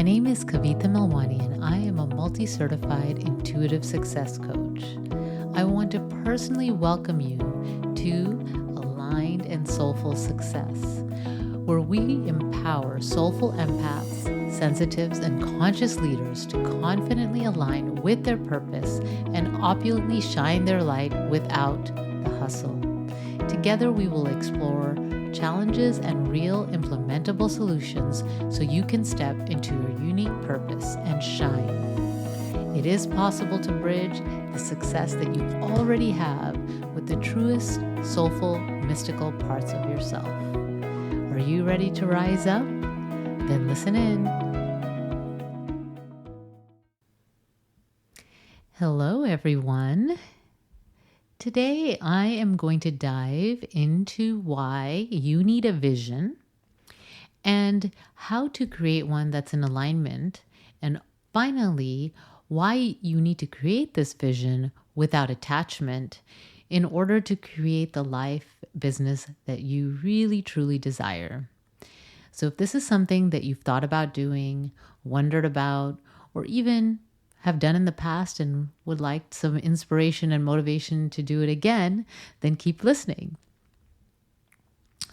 My name is Kavitha Melwani, and I am a multi-certified intuitive success coach. I want to personally welcome you to Aligned and Soulful Success, where we empower soulful empaths, sensitives, and conscious leaders to confidently align with their purpose and opulently shine their light without the hustle. Together, we will explore challenges and real implementable solutions so you can step into your unique purpose and shine. It is possible to bridge the success that you already have with the truest, soulful, mystical parts of yourself. Are you ready to rise up? Then listen in. Hello, everyone. Today, I am going to dive into why you need a vision and how to create one that's in alignment. And finally, why you need to create this vision without attachment in order to create the life business that you really, truly desire. So if this is something that you've thought about doing, wondered about, or even have done in the past and would like some inspiration and motivation to do it again, then keep listening.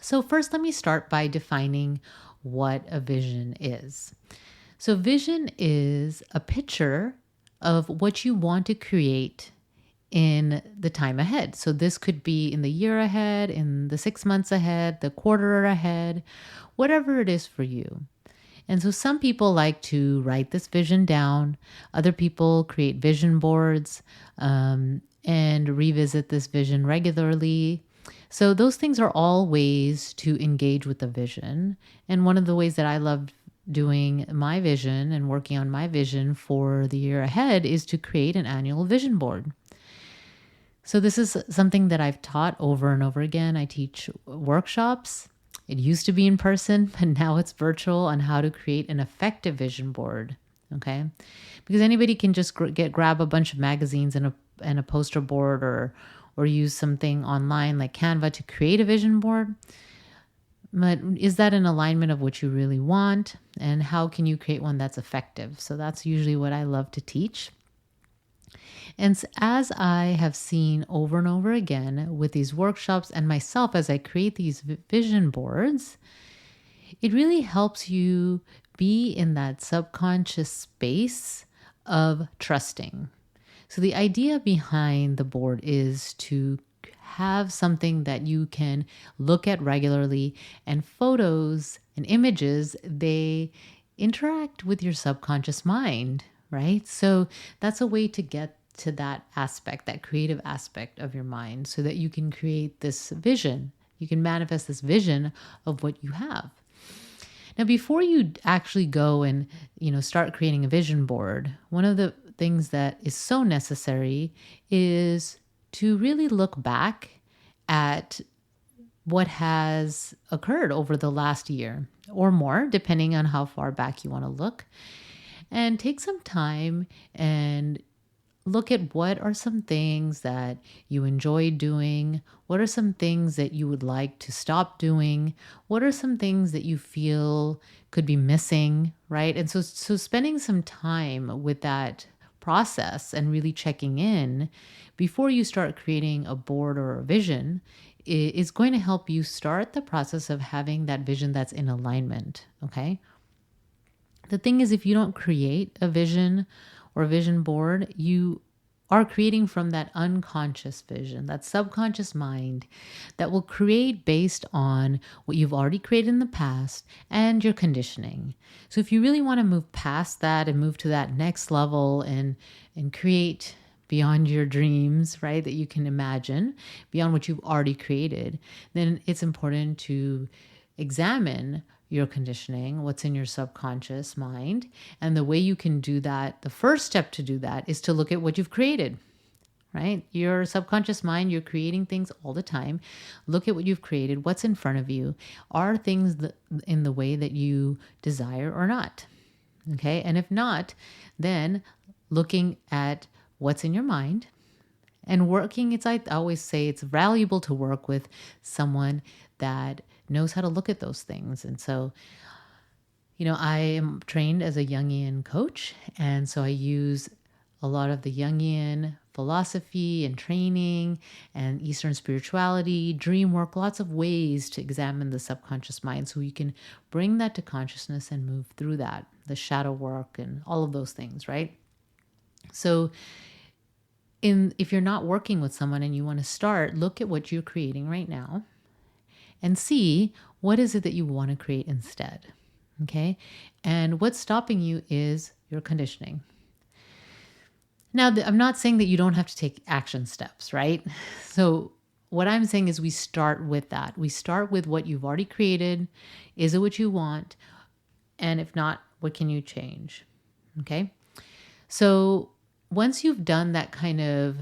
So first, let me start by defining what a vision is. So vision is a picture of what you want to create in the time ahead. So this could be in the year ahead, in the 6 months ahead, the quarter ahead, whatever it is for you. And so some people like to write this vision down. Other people create vision boards and revisit this vision regularly. So those things are all ways to engage with the vision. And one of the ways that I love doing my vision and working on my vision for the year ahead is to create an annual vision board. So this is something that I've taught over and over again. I teach workshops. It used to be in person, but now it's virtual on how to create an effective vision board, okay? Because anybody can just grab a bunch of magazines and a poster board or use something online like Canva to create a vision board. But is that in alignment of what you really want? And how can you create one that's effective? So that's usually what I love to teach. And as I have seen over and over again with these workshops and myself as I create these vision boards, it really helps you be in that subconscious space of trusting. So the idea behind the board is to have something that you can look at regularly, and photos and images, they interact with your subconscious mind, right? So that's a way to get to that aspect, that creative aspect of your mind, so that you can create this vision. You can manifest this vision of what you have. Now, before you actually go and, start creating a vision board, one of the things that is so necessary is to really look back at what has occurred over the last year or more, depending on how far back you want to look, and take some time and look at what are some things that you enjoy doing. What are some things that you would like to stop doing? What are some things that you feel could be missing, right? And so spending some time with that process and really checking in before you start creating a board or a vision is going to help you start the process of having that vision that's in alignment, okay? The thing is, if you don't create a vision or a vision board, you are creating from that unconscious vision, that subconscious mind that will create based on what you've already created in the past and your conditioning. So if you really want to move past that and move to that next level and create beyond your dreams, right, that you can imagine, beyond what you've already created, then it's important to examine your conditioning, what's in your subconscious mind. And the way you can do that, the first step to do that is to look at what you've created, right? Your subconscious mind, you're creating things all the time. Look at what you've created, what's in front of you. Are things in the way that you desire or not? Okay. And if not, then looking at what's in your mind and working, I always say it's valuable to work with someone that knows how to look at those things. And so I am trained as a Jungian coach, and so I use a lot of the Jungian philosophy and training and Eastern spirituality, dream work, lots of ways to examine the subconscious mind so you can bring that to consciousness and move through that, the shadow work and all of those things, right? So if you're not working with someone and you want to start, look at what you're creating right now and see what is it that you want to create instead. Okay. And what's stopping you is your conditioning. Now, I'm not saying that you don't have to take action steps, right? So what I'm saying is we start with that. We start with what you've already created. Is it what you want? And if not, what can you change? Okay. So once you've done that kind of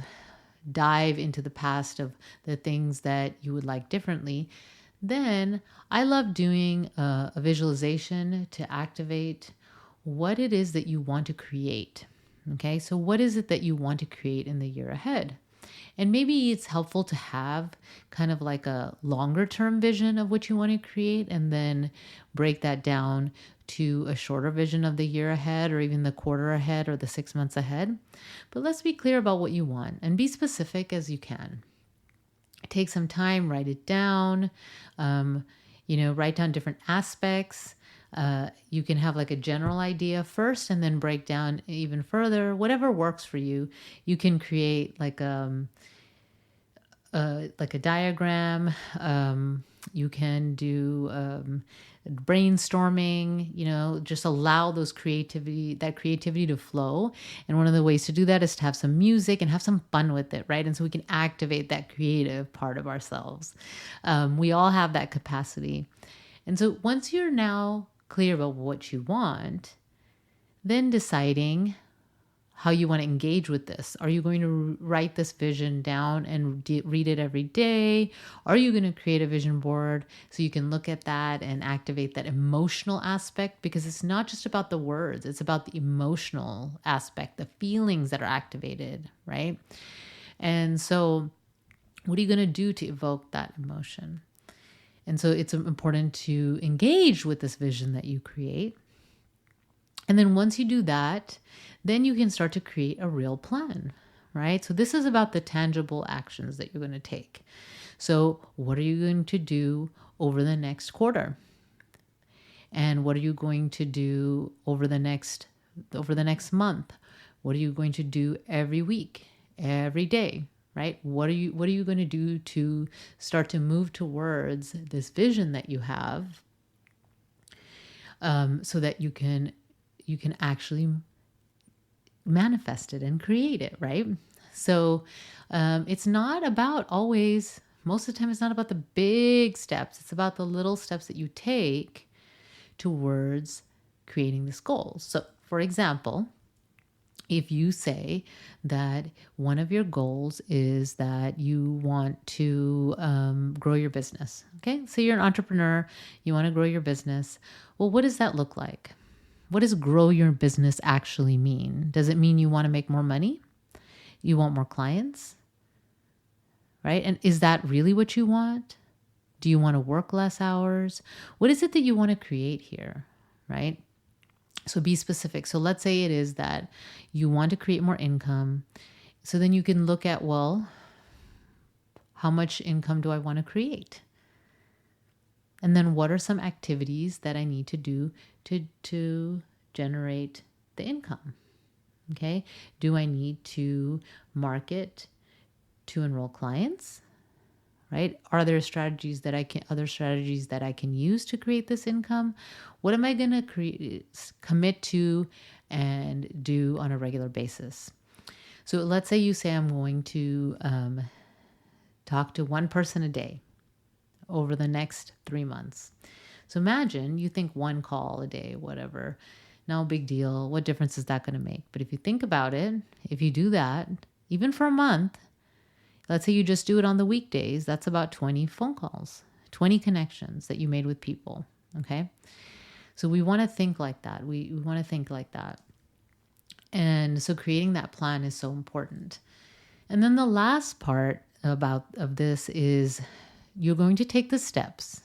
dive into the past of the things that you would like differently, then I love doing a visualization to activate what it is that you want to create. Okay, so what is it that you want to create in the year ahead? And maybe it's helpful to have kind of like a longer term vision of what you want to create and then break that down to a shorter vision of the year ahead or even the quarter ahead or the 6 months ahead. But let's be clear about what you want and be specific as you can. Take some time, write it down, write down different aspects. You can have like a general idea first and then break down even further, whatever works for you. You can create like a diagram. You can do brainstorming, just allow that creativity to flow. And one of the ways to do that is to have some music and have some fun with it, right? And so we can activate that creative part of ourselves. We all have that capacity. And so once you're now clear about what you want, then deciding how you want to engage with this. Are you going to write this vision down and read it every day? Are you going to create a vision board so you can look at that and activate that emotional aspect? Because it's not just about the words, it's about the emotional aspect, the feelings that are activated, right? And so what are you going to do to evoke that emotion? And so it's important to engage with this vision that you create. And then once you do that, then you can start to create a real plan, right? So this is about the tangible actions that you're going to take. So what are you going to do over the next quarter? And what are you going to do over the next month? What are you going to do every week, every day, right? What are you going to do to start to move towards this vision that you have, so that you can actually manifest it and create it, right? So it's not about always, most of the time, it's not about the big steps. It's about the little steps that you take towards creating this goal. So, for example, if you say that one of your goals is that you want to grow your business, okay? So you're an entrepreneur, you want to grow your business. Well, what does that look like? What does grow your business actually mean? Does it mean you want to make more money? You want more clients? Right? And is that really what you want? Do you want to work less hours? What is it that you want to create here? Right? So be specific. So let's say it is that you want to create more income. So then you can look at, well, how much income do I want to create? And then what are some activities that I need to do to generate the income? Okay. Do I need to market to enroll clients? Right? Are there other strategies that I can use to create this income? What am I going to commit to and do on a regular basis? So let's say you say I'm going to talk to one person a day over the next 3 months. So imagine you think one call a day, whatever. No big deal. What difference is that going to make? But if you think about it, if you do that, even for a month, let's say you just do it on the weekdays, that's about 20 phone calls, 20 connections that you made with people, okay? So we want to think like that. We want to think like that. And so creating that plan is so important. And then the last part of this is you're going to take the steps,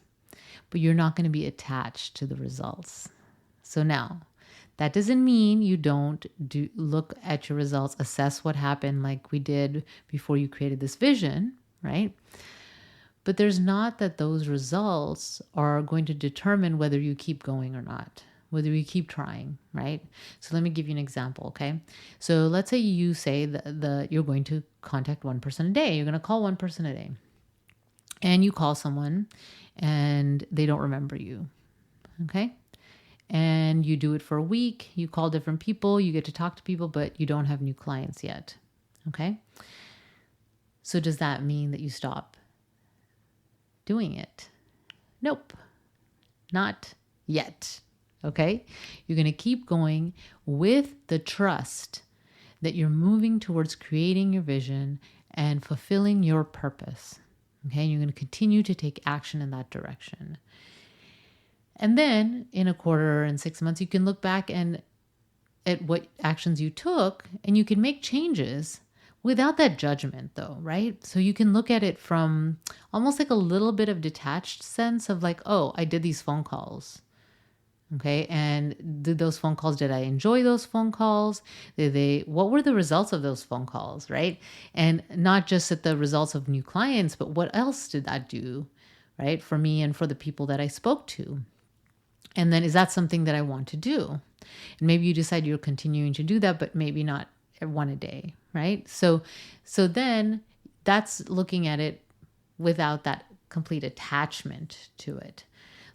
but you're not going to be attached to the results. So now, that doesn't mean you don't look at your results, assess what happened like we did before you created this vision, right? But there's not that those results are going to determine whether you keep going or not, whether you keep trying, right? So let me give you an example, okay? So let's say you say that you're going to contact one person a day. You're going to call one person a day. And you call someone and they don't remember you, okay? And you do it for a week. You call different people. You get to talk to people, but you don't have new clients yet, okay? So does that mean that you stop doing it? Nope, not yet. Okay. You're going to keep going with the trust that you're moving towards creating your vision and fulfilling your purpose. Okay. You're going to continue to take action in that direction. And then in a quarter and 6 months, you can look back and at what actions you took, and you can make changes without that judgment though, right? So you can look at it from almost like a little bit of detached sense of like, oh, I did these phone calls. Okay. And did I enjoy those phone calls? What were the results of those phone calls? Right. And not just at the results of new clients, but what else did that do? Right. For me and for the people that I spoke to. And then is that something that I want to do? And maybe you decide you're continuing to do that, but maybe not one a day. Right. So then that's looking at it without that complete attachment to it.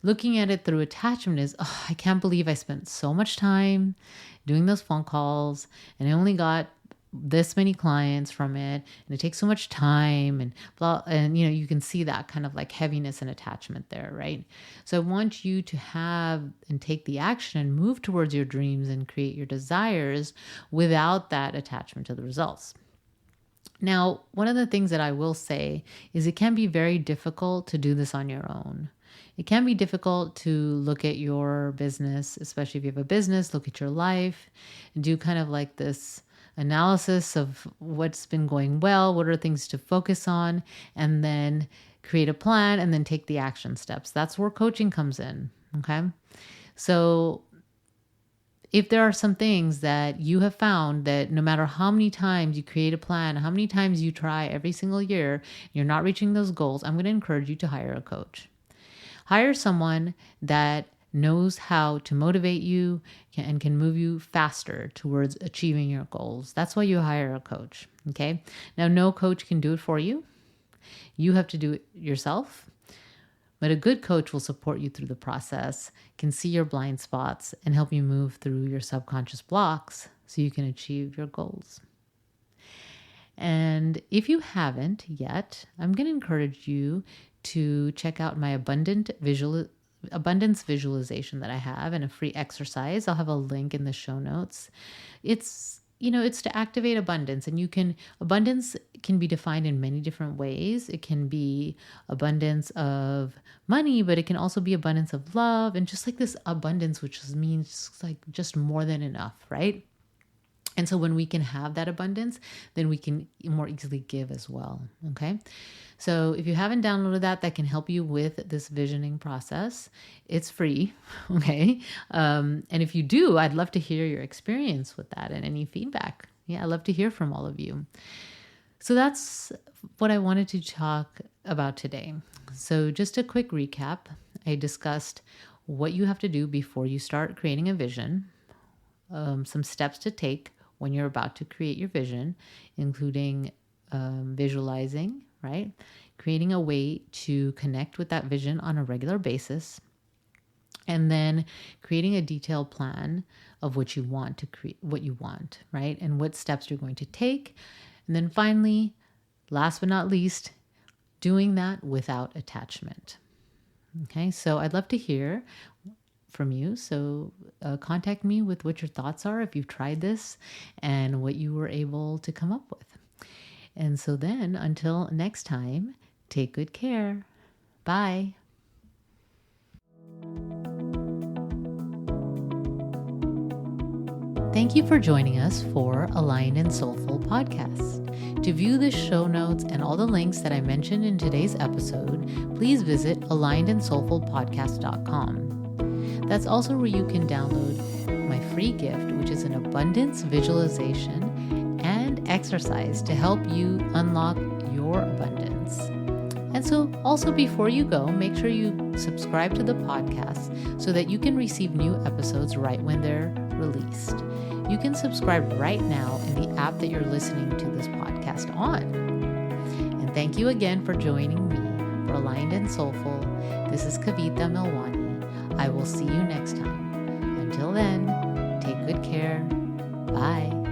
Looking at it through attachment is, oh, I can't believe I spent so much time doing those phone calls and I only got this many clients from it, and it takes so much time and blah. And, you can see that kind of like heaviness and attachment there, right? So I want you to have and take the action and move towards your dreams and create your desires without that attachment to the results. Now, one of the things that I will say is it can be very difficult to do this on your own. It can be difficult to look at your business, especially if you have a business, look at your life and do kind of like this analysis of what's been going well, what are things to focus on, and then create a plan and then take the action steps. That's where coaching comes in, okay? So if there are some things that you have found that no matter how many times you create a plan, how many times you try every single year, you're not reaching those goals, I'm going to encourage you to hire a coach. Hire someone that knows how to motivate you and can move you faster towards achieving your goals. That's why you hire a coach, okay? Now, no coach can do it for you. You have to do it yourself. But a good coach will support you through the process, can see your blind spots, and help you move through your subconscious blocks so you can achieve your goals. And if you haven't yet, I'm going to encourage you to check out my abundance visualization that I have and a free exercise. I'll have a link in the show notes. It's to activate abundance, and abundance can be defined in many different ways. It can be abundance of money, but it can also be abundance of love, and just like this abundance, which means like just more than enough, right? And so when we can have that abundance, then we can more easily give as well. Okay. So if you haven't downloaded that can help you with this visioning process. It's free. Okay. And if you do, I'd love to hear your experience with that and any feedback. Yeah. I'd love to hear from all of you. So that's what I wanted to talk about today. So just a quick recap. I discussed what you have to do before you start creating a vision, some steps to take when you're about to create your vision, including visualizing, right? Creating a way to connect with that vision on a regular basis, and then creating a detailed plan of what you want to create, what you want, right? And what steps you're going to take. And then finally, last but not least, doing that without attachment. Okay, so I'd love to hear from you. So contact me with what your thoughts are if you've tried this and what you were able to come up with. And so then until next time, take good care. Bye. Thank you for joining us for Aligned and Soulful Podcast. To view the show notes and all the links that I mentioned in today's episode, please visit alignedandsoulfulpodcast.com. That's also where you can download my free gift, which is an abundance visualization and exercise to help you unlock your abundance. And so also before you go, make sure you subscribe to the podcast so that you can receive new episodes right when they're released. You can subscribe right now in the app that you're listening to this podcast on. And thank you again for joining me for Aligned and Soulful. This is Kavita Melwani. I will see you next time. Until then, take good care. Bye.